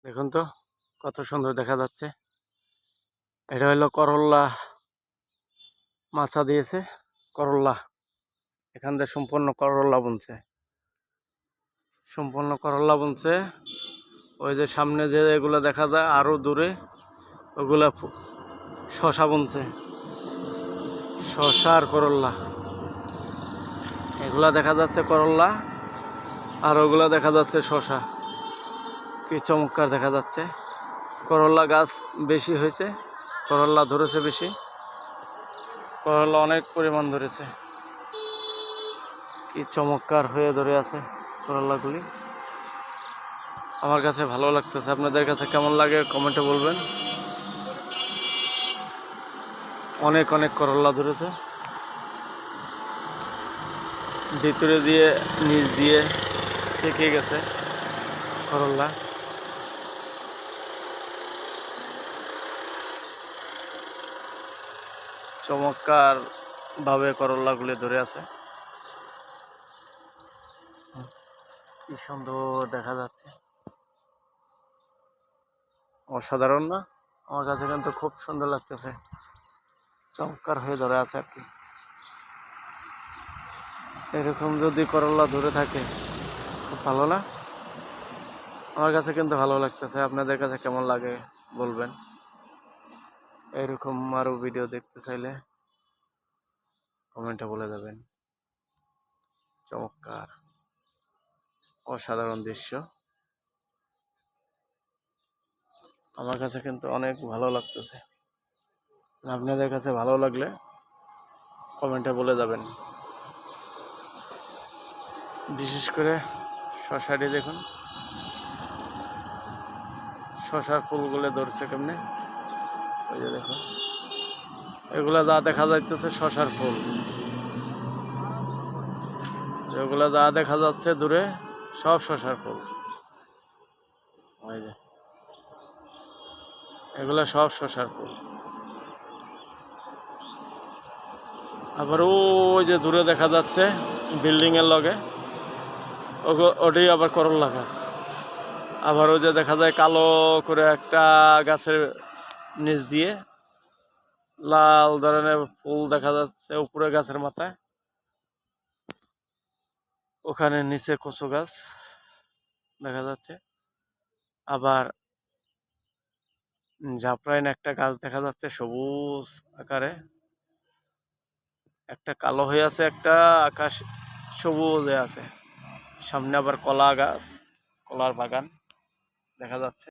দেখুন তো কত সুন্দর দেখা যাচ্ছে। এটা হলো করল্লা মাচা দিয়েছে। করল্লা এখান থেকে সম্পূর্ণ করল্লা বুনছে, সম্পূর্ণ করল্লা বুনছে। ওই যে সামনে যে এগুলো দেখা যায় আরো দূরে, ওগুলা শশা বুনছে, শশা আর করল্লা। এগুলা দেখা যাচ্ছে করল্লা, আর ওগুলা দেখা যাচ্ছে শশা। কি চমৎকার দেখা যাচ্ছে। করল্লা গাছ বেশি হয়েছে, করল্লা ধরেছে বেশি, করল্লা অনেক পরিমাণ ধরেছে। কি চমৎকার হয়ে ধরে আছে করল্লাগুলি। আমার কাছে ভালো লাগতেছে। আপনাদের কাছে কেমন লাগে কমেন্টে বলবেন। অনেক অনেক করল্লা ধরেছে, ভিতরে দিয়ে নিচ দিয়ে পেকে গেছে করল্লা। চমৎকার ভাবে করল্লাগুলি ধরে আছে। কি সুন্দর দেখা যাচ্ছে, অসাধারণ না? আমার কাছে কিন্তু খুব সুন্দর লাগতেছে, চমৎকার হয়ে ধরে আছে আর কি। এরকম যদি করল্লা ধরে থাকে খুব ভালো না? আমার কাছে কিন্তু ভালো লাগতেছে। আপনাদের কাছে কেমন লাগে বলবেন। এরকম আরো ভিডিও দেখতে চাইলে কমেন্টে বলে যাবেন। চমৎকার অসাধারণ দৃশ্য, আমার কাছে কিন্তু অনেক ভালো লাগতেছে। আপনাদের কাছে ভালো লাগলে কমেন্টে বলে যাবেন। বিশেষ করে শশাটি দেখুন, শশার ফুলগুলো ধরছে কেমনে। ওই যে দেখুন, এগুলা যা দেখা যাইতেছে শশার ফুল, এগুলা যা দেখা যাচ্ছে দূরে সব শশার ফুল। ওই যে এগুলা সব শশার ফুল। আবার ওই যে দূরে দেখা যাচ্ছে বিল্ডিং এর লগে, ওটাই আবার করল্লা গাছ। আবার ওই যে দেখা যায় কালো করে একটা গাছের নিচ দিয়ে লাল ধরনের ফুল দেখা যাচ্ছে উপরে গাছের মাথায়, ওখানে নিচে কচু গাছ দেখা যাচ্ছে। আবার ঝাপড়াইন একটা গাছ দেখা যাচ্ছে সবুজ আকারে, একটা কালো হয়ে আছে, একটা আকাশ সবুজ হয়ে আছে। সামনে আবার কলা গাছ, কলার বাগান দেখা যাচ্ছে।